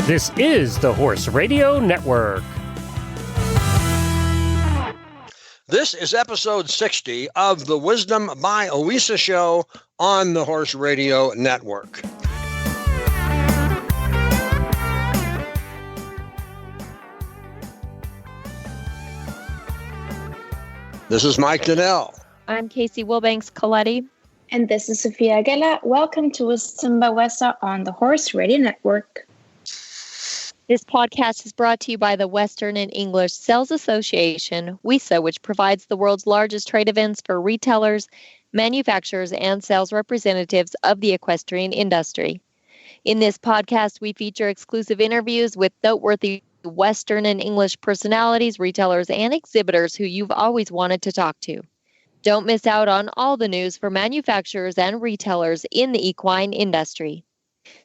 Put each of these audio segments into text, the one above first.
This is the Horse Radio Network. This is episode 60 of the Wisdom by WESA show on the Horse Radio Network. This is Mike Donnell. I'm Casey Wilbanks-Coletti. And this is Sophia Aguila. Welcome to Wisdom by WESA on the Horse Radio Network. This podcast is brought to you by the Western and English Sales Association, WESA, which provides the world's largest trade events for retailers, manufacturers, and sales representatives of the equestrian industry. In this podcast, we feature exclusive interviews with noteworthy Western and English personalities, retailers, and exhibitors who you've always wanted to talk to. Don't miss out on all the news for manufacturers and retailers in the equine industry.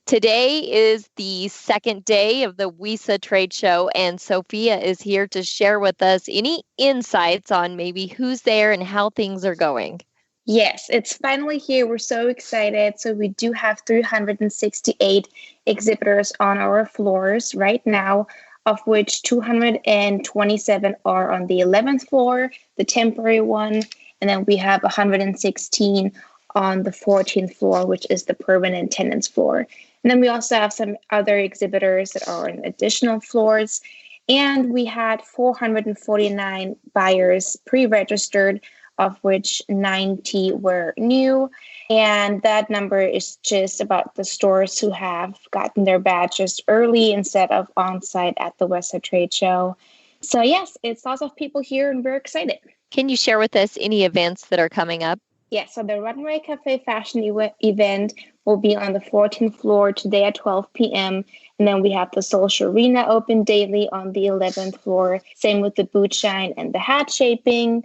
Today is the second day of the WESA trade show, and Sophia is here to share with us any insights on maybe who's there and how things are going. Yes, it's finally here. We're so excited. So we do have 368 exhibitors on our floors right now, of which 227 are on the 11th floor, the temporary one, and then we have 116 on the 14th floor, which is the permanent tenants floor. And then we also have some other exhibitors that are on additional floors. And we had 449 buyers pre-registered, of which 90 were new. And that number is just about the stores who have gotten their badges early instead of on-site at the WESA trade show. So yes, it's lots of people here and we're excited. Can you share with us any events that are coming up? Yeah, so the Runway Cafe Fashion event will be on the 14th floor today at 12 p.m. And then we have the Social Arena open daily on the 11th floor. Same with the boot shine and the hat shaping.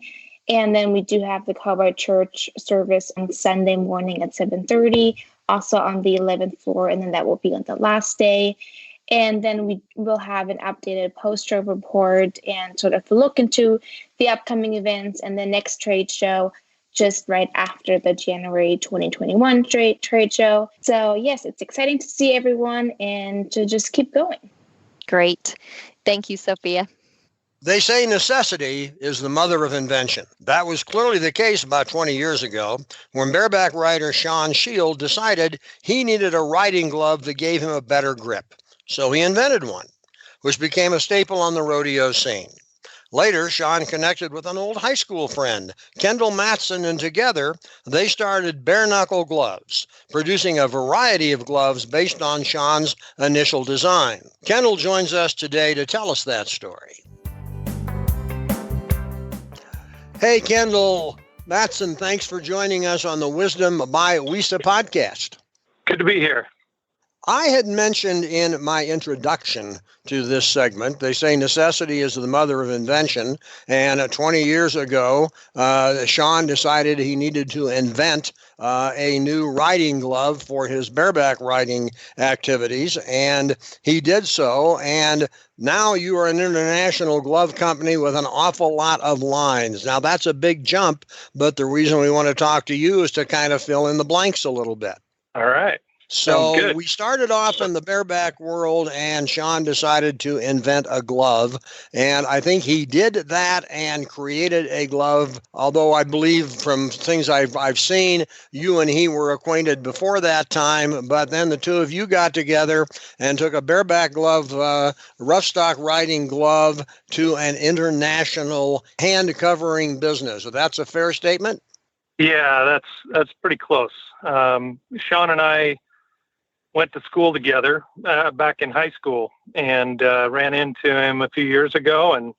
And then we do have the Cowboy Church service on Sunday morning at 7:30, also on the 11th floor. And then that will be on the last day. And then we will have an updated post-show report and sort of a look into the upcoming events and the next trade show just right after the January 2021 trade show. So yes, it's exciting to see everyone and to just keep going. Great. Thank you, Sophia. They say necessity is the mother of invention. That was clearly the case about 20 years ago when bareback rider Shawn Schild decided he needed a riding glove that gave him a better grip. So he invented one, which became a staple on the rodeo scene. Later, Shawn connected with an old high school friend, Kendall Matson, and together they started Bear Knuckle Gloves, producing a variety of gloves based on Shawn's initial design. Kendall joins us today to tell us that story. Hey, Kendall Matson, thanks for joining us on the Wisdom by WESA podcast. Good to be here. I had mentioned in my introduction to this segment, they say necessity is the mother of invention. And 20 years ago, Shawn decided he needed to invent a new riding glove for his bareback riding activities. And he did so. And now you are an international glove company with an awful lot of lines. Now, that's a big jump, but the reason we want to talk to you is to kind of fill in the blanks a little bit. All right. So we started off in the bareback world, and Shawn decided to invent a glove. And I think he did that and created a glove, although I believe from things I've seen, you and he were acquainted before that time. But then the two of you got together and took a bareback glove, rough stock riding glove, to an international hand covering business. So that's a fair statement? Yeah, that's pretty close. Shawn and I went to school together back in high school, and ran into him a few years ago, and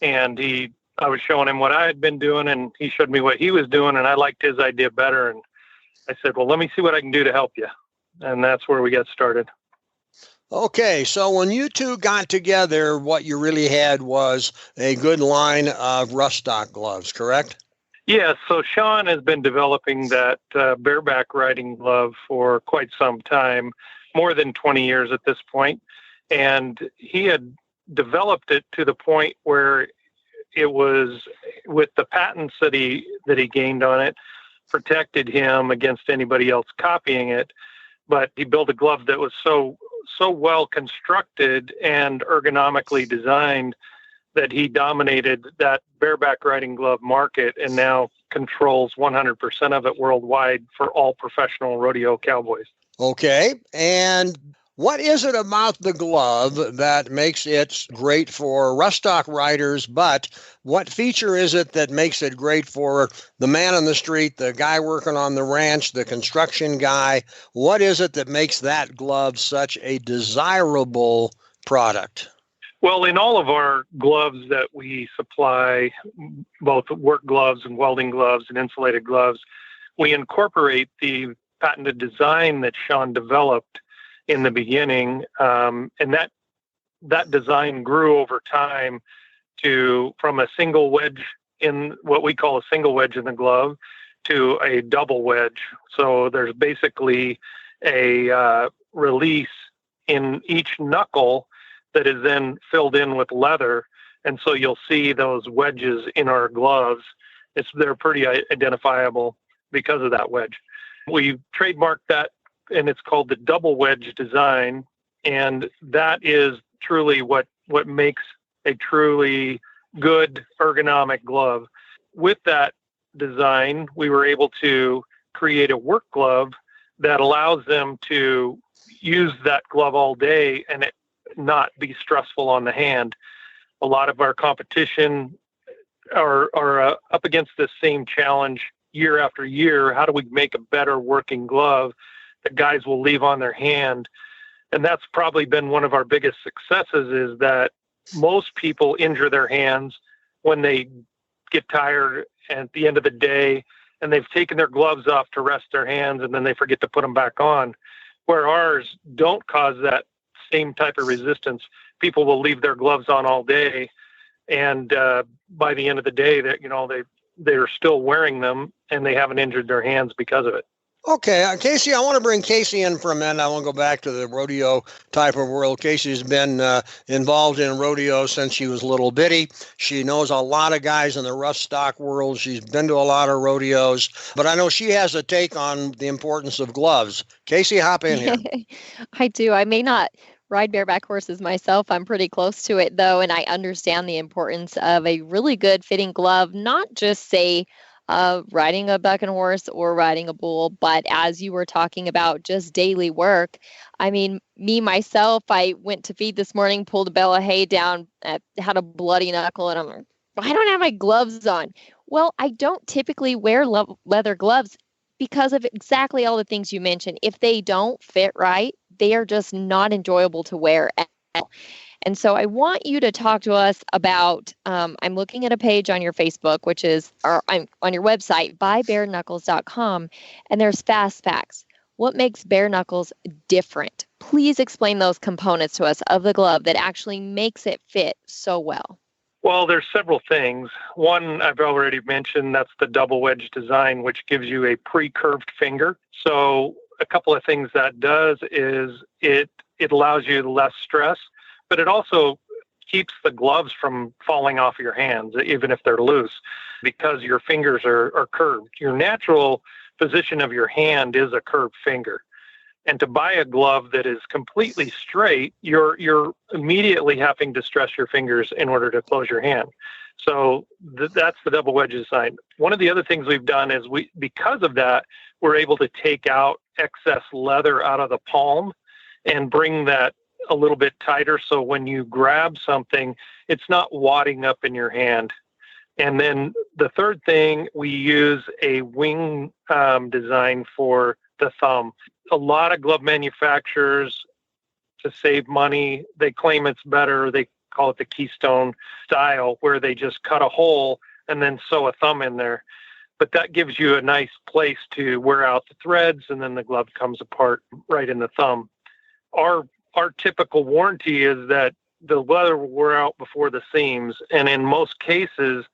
I was showing him what I had been doing, and he showed me what he was doing, and I liked his idea better, and I said, well, let me see what I can do to help you, and that's where we got started. Okay, so when you two got together, what you really had was a good line of rough stock gloves, correct? Yeah, so Shawn has been developing that bareback riding glove for quite some time, more than 20 years at this point. And he had developed it to the point where it was, with the patents that he gained on it, protected him against anybody else copying it. But he built a glove that was so so well constructed and ergonomically designed that he dominated that bareback riding glove market and now controls 100% of it worldwide for all professional rodeo cowboys. Okay. And what is it about the glove that makes it great for rough stock riders, but what feature is it that makes it great for the man on the street, the guy working on the ranch, the construction guy? What is it that makes that glove such a desirable product? Well, in all of our gloves that we supply, both work gloves and welding gloves and insulated gloves, we incorporate the patented design that Shawn developed in the beginning. And that design grew over time from a single wedge in what we call a single wedge in the glove to a double wedge. So there's basically a release in each knuckle that is then filled in with leather. And so you'll see those wedges in our gloves. They're pretty identifiable because of that wedge. We trademarked that, and it's called the double wedge design. And that is truly what makes a truly good ergonomic glove. With that design, we were able to create a work glove that allows them to use that glove all day and it not be stressful on the hand. A lot of our competition are up against this same challenge year after year. How do we make a better working glove that guys will leave on their hand? And that's probably been one of our biggest successes, is that most people injure their hands when they get tired at the end of the day and they've taken their gloves off to rest their hands and then they forget to put them back on. Where ours don't cause that same type of resistance. People will leave their gloves on all day, and by the end of the day, that they're still wearing them and they haven't injured their hands because of it. Okay, Casey, I want to bring Casey in for a minute. I want to go back to the rodeo type of world. Casey's been involved in rodeo since she was little bitty. She knows a lot of guys in the rough stock world. She's been to a lot of rodeos, but I know she has a take on the importance of gloves. Casey, hop in here. I do. I may not ride bareback horses myself. I'm pretty close to it, though, and I understand the importance of a really good fitting glove, not just, say, riding a bucking horse or riding a bull, but as you were talking about just daily work. I mean, me, myself, I went to feed this morning, pulled a bale of hay down, had a bloody knuckle, and I'm like, I don't have my gloves on. Well, I don't typically wear leather gloves because of exactly all the things you mentioned. If they don't fit right, they are just not enjoyable to wear at all. And so I want you to talk to us about, I'm looking at a page on your Facebook, I'm on your website, buybareknuckles.com, and there's fast facts. What makes bare knuckles different? Please explain those components to us of the glove that actually makes it fit so well. Well, there's several things. One, I've already mentioned, that's the double wedge design, which gives you a pre-curved finger. So a couple of things that does is it allows you less stress, but it also keeps the gloves from falling off your hands, even if they're loose, because your fingers are curved. Your natural position of your hand is a curved finger. And to buy a glove that is completely straight, you're immediately having to stress your fingers in order to close your hand. So that's the double wedge design. One of the other things we've done is because of that, we're able to take out excess leather out of the palm and bring that a little bit tighter, so when you grab something, it's not wadding up in your hand. And then the third thing, we use a wing design for the thumb. A lot of glove manufacturers, to save money, they claim it's better. They call it the Keystone style, where they just cut a hole and then sew a thumb in there. But that gives you a nice place to wear out the threads, and then the glove comes apart right in the thumb. Our typical warranty is that the leather will wear out before the seams. And in most cases,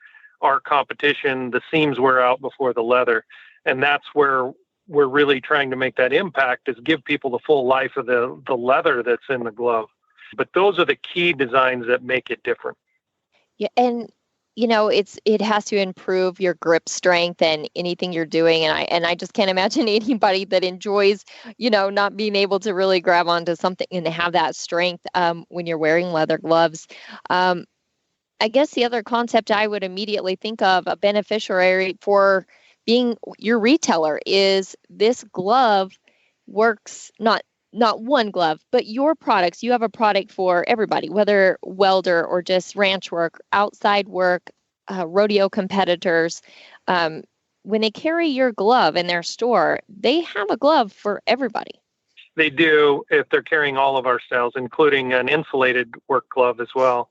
our competition, the seams wear out before the leather. And that's where we're really trying to make that impact, is give people the full life of the leather that's in the glove. But those are the key designs that make it different. Yeah, and it has to improve your grip strength and anything you're doing. And I just can't imagine anybody that enjoys, not being able to really grab onto something and have that strength when you're wearing leather gloves. I guess the other concept I would immediately think of, a beneficiary for being your retailer, is this glove works not one glove, but your products. You have a product for everybody, whether welder or just ranch work, outside work, rodeo competitors. When they carry your glove in their store, they have a glove for everybody. They do, if they're carrying all of our styles, including an insulated work glove as well.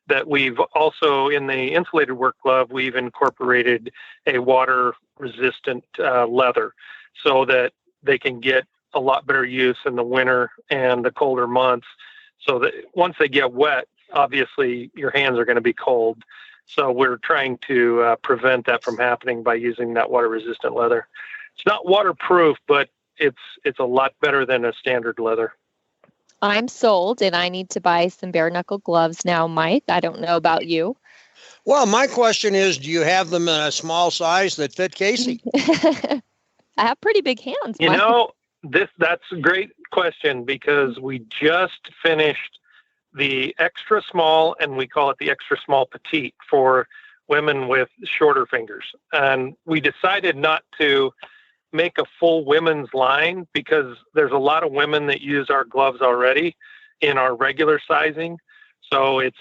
That we've also, in the insulated work glove, we've incorporated a water resistant leather so that they can get a lot better use in the winter and the colder months. So that once they get wet, obviously your hands are going to be cold. So we're trying to prevent that from happening by using that water resistant leather. It's not waterproof, but it's a lot better than a standard leather. I'm sold, and I need to buy some bare knuckle gloves now, Mike. I don't know about you. Well, my question is, do you have them in a small size that fit Casey? I have pretty big hands, Mike. That's a great question, because we just finished the extra small, and we call it the extra small petite for women with shorter fingers. And we decided not to make a full women's line because there's a lot of women that use our gloves already in our regular sizing. So it's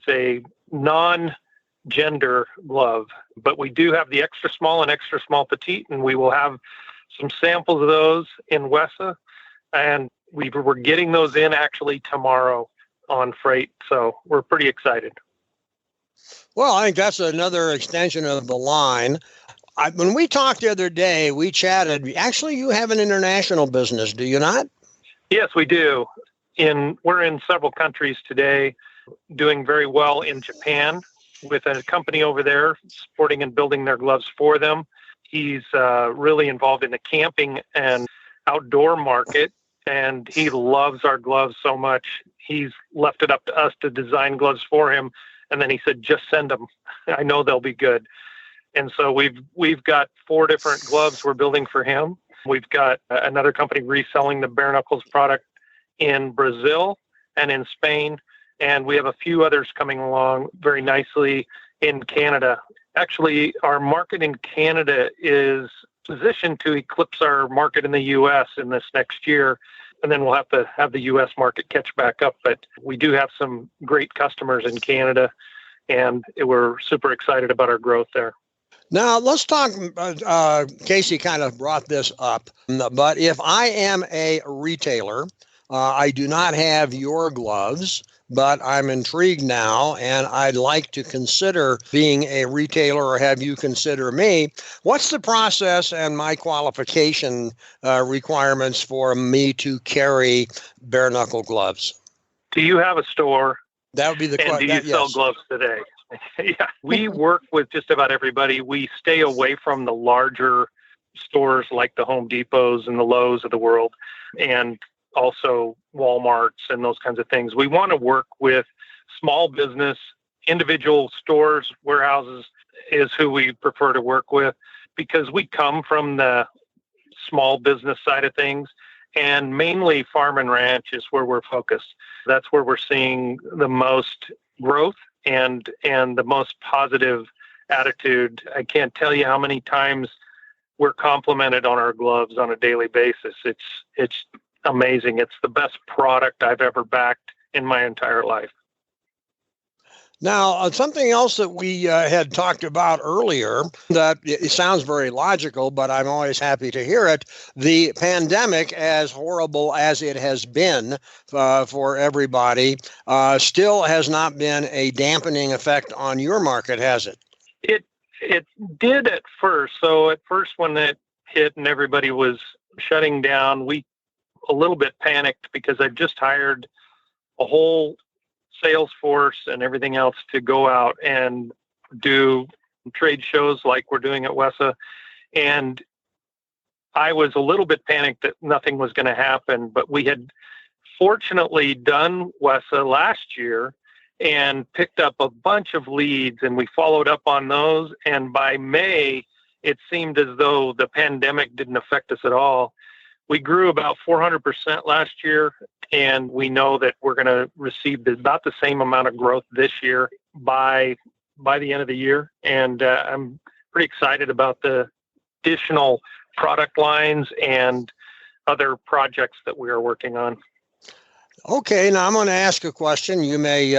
a non-gender glove, but we do have the extra small and extra small petite, and we will have some samples of those in WESA, and we're getting those in actually tomorrow on freight. So we're pretty excited. Well, I think that's another extension of the line. When we talked the other day, we chatted. Actually, you have an international business, do you not? Yes, we do. We're in several countries today, doing very well in Japan with a company over there supporting and building their gloves for them. He's really involved in the camping and outdoor market, and he loves our gloves so much. He's left it up to us to design gloves for him, and then he said, just send them. I know they'll be good. And so we've got 4 different gloves we're building for him. We've got another company reselling the Bear Knuckles product in Brazil and in Spain, and we have a few others coming along very nicely in Canada. Actually, our market in Canada is positioned to eclipse our market in the U.S. in this next year, and then we'll have to have the U.S. market catch back up. But we do have some great customers in Canada, and we're super excited about our growth there. Now, let's talk, Casey kind of brought this up, but if I am a retailer, I do not have your gloves, but I'm intrigued now, and I'd like to consider being a retailer or have you consider me. What's the process and my qualification requirements for me to carry bare knuckle gloves? Do you have a store? That would be the question. And do you sell gloves today? Yeah, we work with just about everybody. We stay away from the larger stores like the Home Depots and the Lowe's of the world, and also Walmarts and those kinds of things. We want to work with small business, individual stores, warehouses is who we prefer to work with, because we come from the small business side of things, and mainly farm and ranch is where we're focused. That's where we're seeing the most growth and the most positive attitude. I can't tell you how many times we're complimented on our gloves on a daily basis. It's amazing. It's the best product I've ever backed in my entire life. Now, something else that we had talked about earlier that it sounds very logical, but I'm always happy to hear it. The pandemic, as horrible as it has been for everybody, still has not been a dampening effect on your market, has it? It did at first. So at first when it hit and everybody was shutting down, we a little bit panicked because I've just hired a whole sales force and everything else to go out and do trade shows like we're doing at WESA. And I was a little bit panicked that nothing was going to happen, but we had fortunately done WESA last year and picked up a bunch of leads, and we followed up on those. And by May, it seemed as though the pandemic didn't affect us at all. We grew about 400% last year, and we know that we're going to receive about the same amount of growth this year by the end of the year. And I'm pretty excited about the additional product lines and other projects that we are working on. Okay, now I'm going to ask a question. You may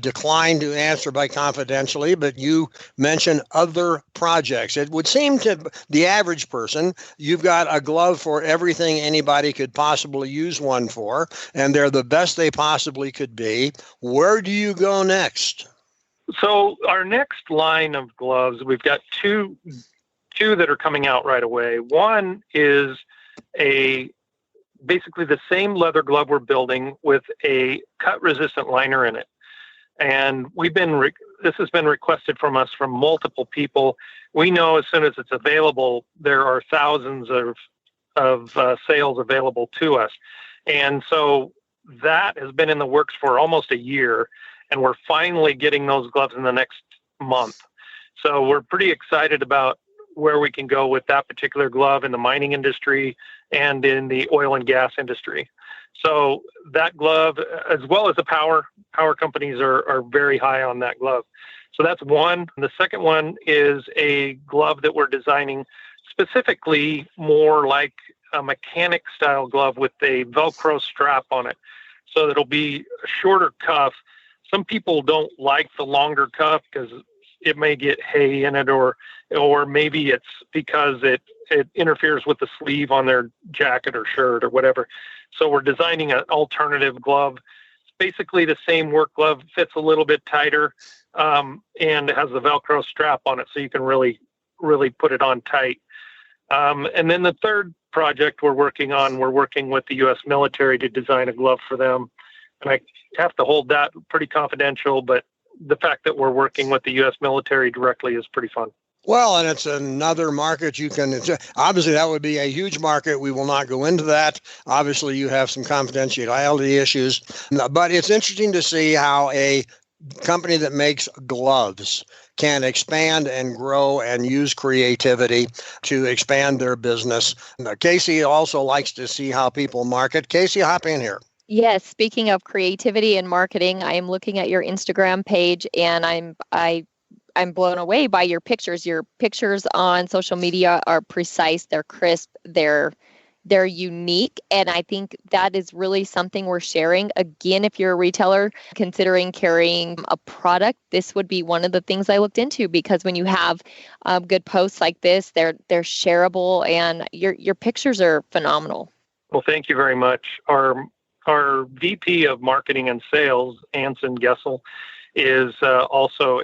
decline to answer by confidentially, but you mentioned other projects. It would seem to the average person, you've got a glove for everything anybody could possibly use one for, and they're the best they possibly could be. Where do you go next? So our next line of gloves, we've got two that are coming out right away. One is basically the same leather glove we're building with a cut-resistant liner in it. And this has been requested from us from multiple people. We know as soon as it's available, there are thousands of sales available to us. And so that has been in the works for almost a year, and we're finally getting those gloves in the next month. So we're pretty excited about where we can go with that particular glove in the mining industry and in the oil and gas industry. So that glove, as well as the power companies are very high on that glove. So that's one. The second one is a glove that we're designing specifically more like a mechanic style glove with a Velcro strap on it. So it'll be a shorter cuff. Some people don't like the longer cuff because it may get hay in it, or maybe it's because it interferes with the sleeve on their jacket or shirt or whatever. So we're designing an alternative glove. It's basically the same work glove, fits a little bit tighter, and it has the Velcro strap on it, so you can really put it on tight. And then the third project we're working with the U.S. military to design a glove for them. And I have to hold that pretty confidential, but the fact that we're working with the U.S. military directly is pretty fun. Well, and it's another market obviously that would be a huge market. We will not go into that. Obviously, you have some confidentiality issues, but it's interesting to see how a company that makes gloves can expand and grow and use creativity to expand their business. Casey also likes to see how people market. Casey, hop in here. Yes, speaking of creativity and marketing, I am looking at your Instagram page, and I'm blown away by your pictures. Your pictures on social media are precise, they're crisp, they're unique, and I think that is really something we're sharing. Again, if you're a retailer considering carrying a product, this would be one of the things I looked into, because when you have good posts like this, they're shareable, and your pictures are phenomenal. Well, thank you very much. Our VP of Marketing and Sales, Anson Gessel, is also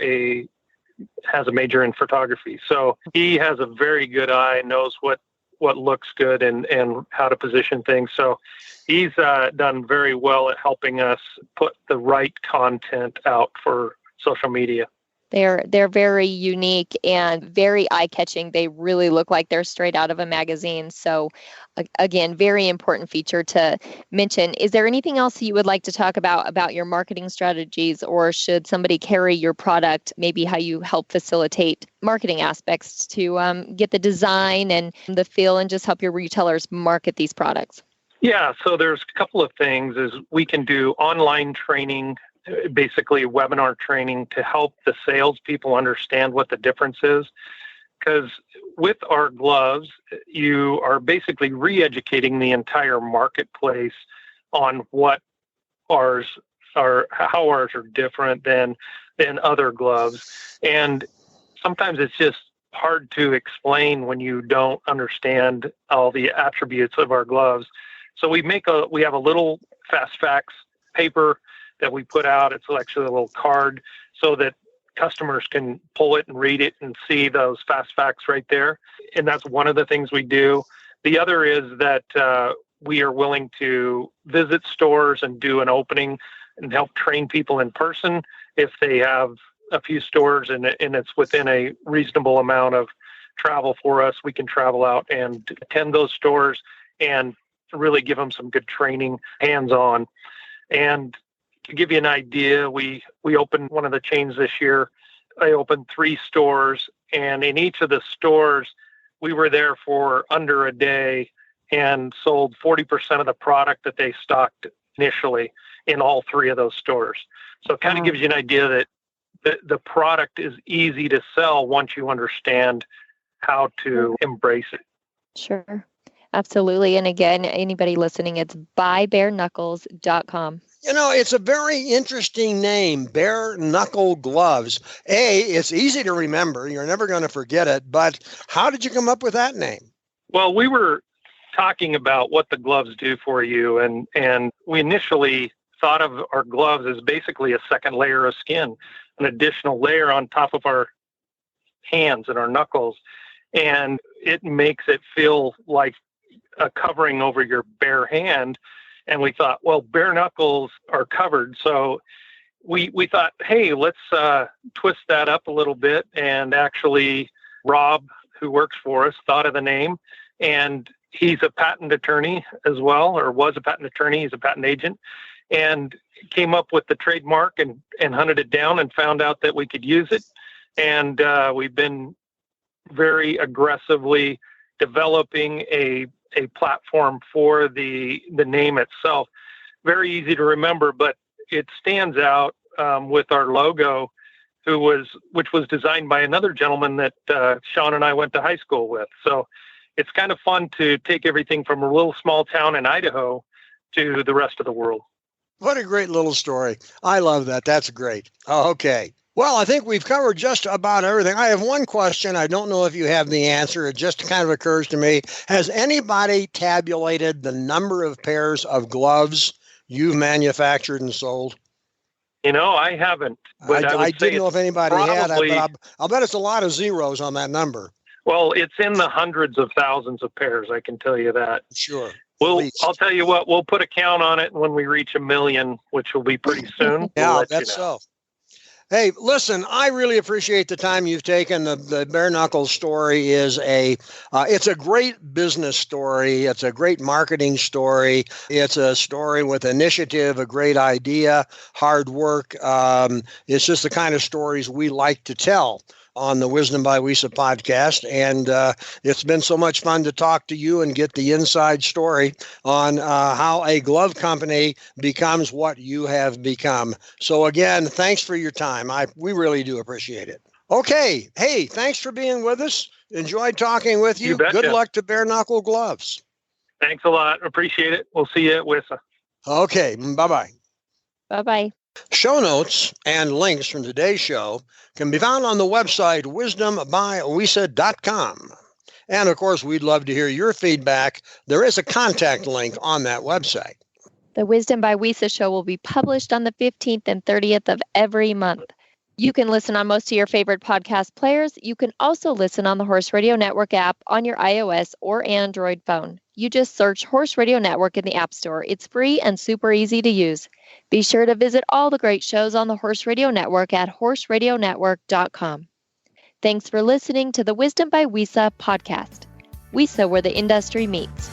has a major in photography. So he has a very good eye, knows what looks good and how to position things. So he's done very well at helping us put the right content out for social media. They're very unique and very eye-catching. They really look like they're straight out of a magazine. So again, very important feature to mention. Is there anything else you would like to talk about your marketing strategies, or should somebody carry your product, maybe how you help facilitate marketing aspects to get the design and the feel and just help your retailers market these products? Yeah, so there's a couple of things. Is we can do online training, basically webinar training, to help the salespeople understand what the difference is. Because with our gloves, you are basically re-educating the entire marketplace on what ours are, how ours are different than other gloves. And sometimes it's just hard to explain when you don't understand all the attributes of our gloves. So we have a little fast facts paper that we put out. It's actually a little card so that customers can pull it and read it and see those fast facts right there. And that's one of the things we do. The other is that we are willing to visit stores and do an opening and help train people in person. If they have a few stores and it's within a reasonable amount of travel for us, we can travel out and attend those stores and really give them some good training hands-on. And to give you an idea, we opened one of the chains this year. I opened 3 stores, and in each of the stores, we were there for under a day and sold 40% of the product that they stocked initially in all 3 of those stores. So it kind of gives you an idea that the product is easy to sell once you understand how to embrace it. Sure. Absolutely. And again, anybody listening, it's buybareknuckles.com. It's a very interesting name, Bear Knuckle Gloves. It's easy to remember. You're never going to forget it. But how did you come up with that name? Well, we were talking about what the gloves do for you. And we initially thought of our gloves as basically a second layer of skin, an additional layer on top of our hands and our knuckles. And it makes it feel like a covering over your bare hand. And we thought, well, bare knuckles are covered. So we thought, hey, let's twist that up a little bit. And actually, Rob, who works for us, thought of the name. And he's a patent attorney as well, or was a patent attorney. He's a patent agent. And came up with the trademark and hunted it down and found out that we could use it. And we've been very aggressively developing a platform for the name itself. Very easy to remember, but it stands out with our logo, which was designed by another gentleman that Shawn and I went to high school with. So it's kind of fun to take everything from a little small town in Idaho to the rest of the world. What a great little story. I love that. That's great. Okay. Well, I think we've covered just about everything. I have one question. I don't know if you have the answer. It just kind of occurs to me. Has anybody tabulated the number of pairs of gloves you've manufactured and sold? I haven't. But I didn't know if anybody had, but I'll bet it's a lot of zeros on that number. Well, it's in the hundreds of thousands of pairs, I can tell you that. Sure. I'll tell you what, we'll put a count on it when we reach 1 million, which will be pretty soon. Yeah, that's so. Hey, listen, I really appreciate the time you've taken. The Bare Knuckles story is it's a great business story. It's a great marketing story. It's a story with initiative, a great idea, hard work. It's just the kind of stories we like to tell on the Wisdom by WESA podcast. And it's been so much fun to talk to you and get the inside story on how a glove company becomes what you have become. So again, thanks for your time. We really do appreciate it. Okay. Hey, thanks for being with us. Enjoyed talking with you. Good luck to Bear Knuckle Gloves. Thanks a lot. Appreciate it. We'll see you at WESA. Okay. Bye-bye. Bye-bye. Show notes and links from today's show can be found on the website wisdombywesa.com. And of course, we'd love to hear your feedback. There is a contact link on that website. The Wisdom by WESA show will be published on the 15th and 30th of every month. You can listen on most of your favorite podcast players. You can also listen on the Horse Radio Network app on your iOS or Android phone. You just search Horse Radio Network in the App Store. It's free and super easy to use. Be sure to visit all the great shows on the Horse Radio Network at horseradionetwork.com. Thanks for listening to the Wisdom by WESA podcast. WESA, where the industry meets.